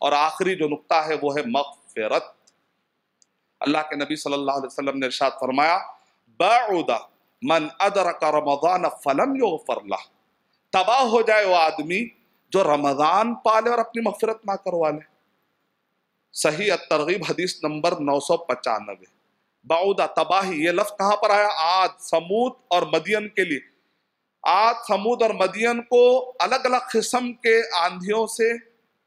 اور آخری جو نقطہ ہے وہ ہے مغفرت۔ اللہ کے نبی صلی اللہ علیہ وسلم نے ارشاد فرمایا بعد من ادرک رمضان فلم یغفر لہ، تباہ ہو جائے وہ آدمی جو رمضان پالے اور اپنی مغفرت نہ کروا لے۔ صحیح الترغیب حدیث نمبر 995۔ بعودہ تباہی، یہ لفظ کہاں پر آیا؟ عاد، سمود اور مدین کے لیے۔ عاد، سمود اور مدین کو الگ الگ قسم کے آندھیوں سے،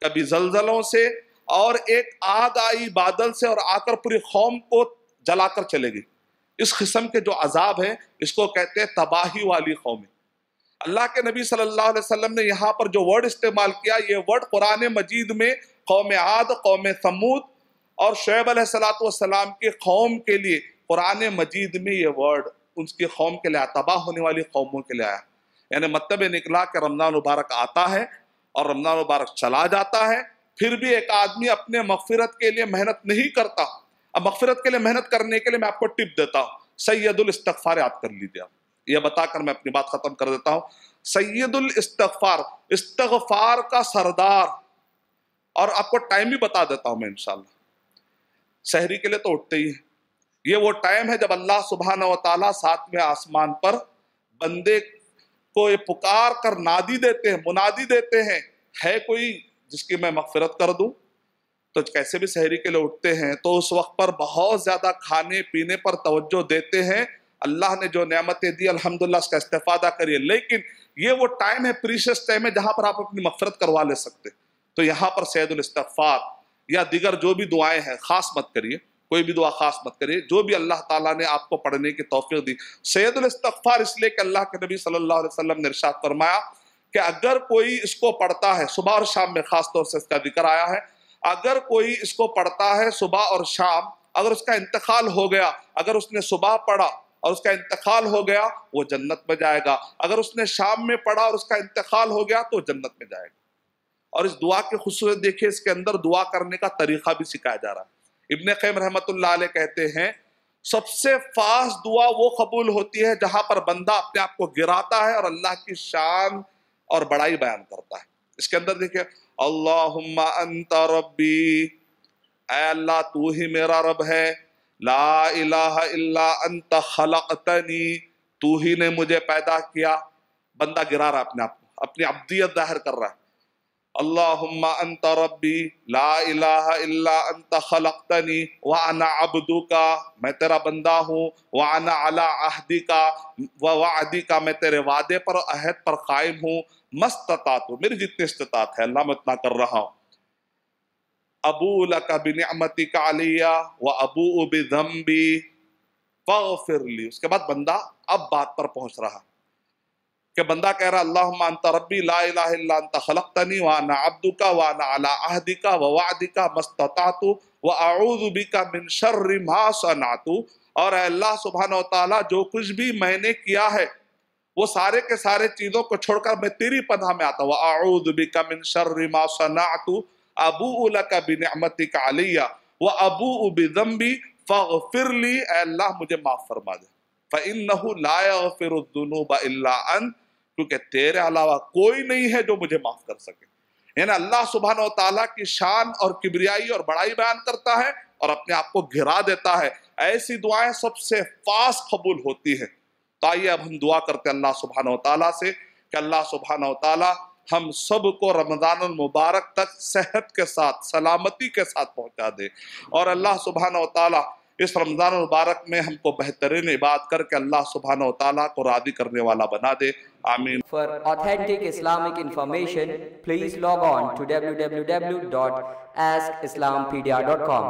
کبھی زلزلوں سے، اور ایک آگ آئی بادل سے اور آ کر پوری قوم کو جلا کر چلے گئی۔ اس قسم کے جو عذاب ہیں اس کو کہتے ہیں تباہی والی قومیں۔ اللہ کے نبی صلی اللہ علیہ وسلم نے یہاں پر جو ورڈ استعمال کیا، یہ ورڈ قرآن مجید میں قوم عاد، قوم ثمود اور شعیب علیہ السلام کی قوم کے لیے قرآن مجید میں یہ ورڈ ان کی قوم کے لیے آیا، تباہ ہونے والی قوموں کے لیے آیا۔ یعنی مطلب یہ نکلا کہ رمضان مبارک آتا ہے اور رمضان مبارک چلا جاتا ہے، پھر بھی ایک آدمی اپنے مغفرت کے لیے محنت نہیں کرتا۔ اب مغفرت کے لیے محنت کرنے کے لیے میں آپ کو ٹپ دیتا ہوں، سید الاستغفار یاد کر لیجیے آپ۔ یہ بتا کر میں اپنی بات ختم کر دیتا ہوں۔ سید الاستغفار، استغفار کا سردار، اور آپ کو ٹائم بھی بتا دیتا ہوں میں انشاءاللہ۔ سحری کے لیے تو اٹھتے ہی ہیں، یہ وہ ٹائم ہے جب اللہ سبحانہ و تعالیٰ ساتویں آسمان پر بندے کو یہ پکار کر نادی دیتے ہیں، منادی دیتے ہیں، ہے کوئی جس کی میں مغفرت کر دوں؟ تو کیسے بھی سحری کے لیے اٹھتے ہیں تو اس وقت پر بہت زیادہ کھانے پینے پر توجہ دیتے ہیں۔ اللہ نے جو نعمتیں دی الحمدللہ اس کا استفادہ کریے، لیکن یہ وہ ٹائم ہے، پریشس ٹائم ہے جہاں پر آپ اپنی مغفرت کروا لے سکتے۔ تو یہاں پر سید الاستغفار یا دیگر جو بھی دعائیں ہیں خاص مت کریے، کوئی بھی دعا خاص مت کریے، جو بھی اللہ تعالیٰ نے آپ کو پڑھنے کی توفیق دی۔ سید الاستغفار اس لیے کہ اللہ کے نبی صلی اللہ علیہ وسلم نے ارشاد فرمایا کہ اگر کوئی اس کو پڑھتا ہے، صبح اور شام میں خاص طور سے اس کا ذکر آیا ہے، اگر کوئی اس کو پڑھتا ہے صبح اور شام، اگر اس کا انتقال ہو گیا، اگر اس نے صبح پڑھا اور اس کا انتقال ہو گیا وہ جنت میں جائے گا، اگر اس نے شام میں پڑھا اور اس کا انتقال ہو گیا تو جنت میں جائے گا۔ اور اس دعا کی خصوصیت دیکھیے، اس کے اندر دعا کرنے کا طریقہ بھی سکھایا جا رہا ہے۔ ابن قیم رحمۃ اللہ علیہ کہتے ہیں سب سے فاسٹ دعا وہ قبول ہوتی ہے جہاں پر بندہ اپنے آپ کو گراتا ہے اور اللہ کی شان اور بڑائی بیان کرتا ہے۔ اس کے اندر دیکھیے اللہم انت ربی، اے اللہ تو ہی میرا رب ہے، لا الہ الا انت خلقتنی، تو ہی نے مجھے پیدا کیا۔ بندہ گرا رہا اپنے آپ کو، اپنی عبدیت ظاہر کر رہا ہے۔ اللہم انت ربی لا الہ الا انت خلقتنی وانا عبدک، میں تیرا بندہ ہوں، وانا علی عہدک ووعدک، میں تیرے وعدے پر عہد پر قائم ہوں، مستطاعت، میری جتنی استطاعت ہے اللہ میں اتنا کر رہا ہوں۔ ابوء لک بنعمتک علی وابوء بذنبی فاغفر لی۔ اس کے بعد بندہ اب بات پر پہنچ رہا کہ بندہ کہہ رہا اللہم انت ربی لا الہ الا انت خلقتنی وانا عبدک وانا علی عہدک ووعدک ما استطعت واعوذ بک من شر ما صنعت، اور اے اللہ سبحانہ وتعالی جو کچھ بھی میں نے کیا ہے وہ سارے کے سارے چیزوں کو چھوڑ کر میں تیری پناہ میں آتا ہوں۔ واعوذ بک من شر ما صنعت ابوء لک بنعمتک علی وابوء بذنبی فاغفر لی، اے اللہ مجھے معاف فرما دے، فإنہ لا یغفر الذنوب الا انت، کیونکہ تیرے علاوہ کوئی نہیں ہے جو مجھے معاف کر سکے۔ یعنی اللہ سبحانہ و تعالیٰ کی شان اور کبریائی اور بڑائی بیان کرتا ہے اور اپنے آپ کو گھرا دیتا ہے۔ ایسی دعائیں سب سے فاسٹ قبول ہوتی ہیں۔ تو آئیے اب ہم دعا کرتے ہیں اللہ سبحانہ و تعالیٰ سے کہ اللہ سبحانہ و تعالیٰ ہم سب کو رمضان المبارک تک صحت کے ساتھ، سلامتی کے ساتھ پہنچا دے، اور اللہ سبحانہ و تعالیٰ اس رمضان المبارک میں ہم کو بہترین عبادت کر کے اللہ سبحانہ و تعالیٰ کو راضی کرنے والا بنا دے، آمین۔ For authentic Islamic information, please log on to www.askislampedia.com.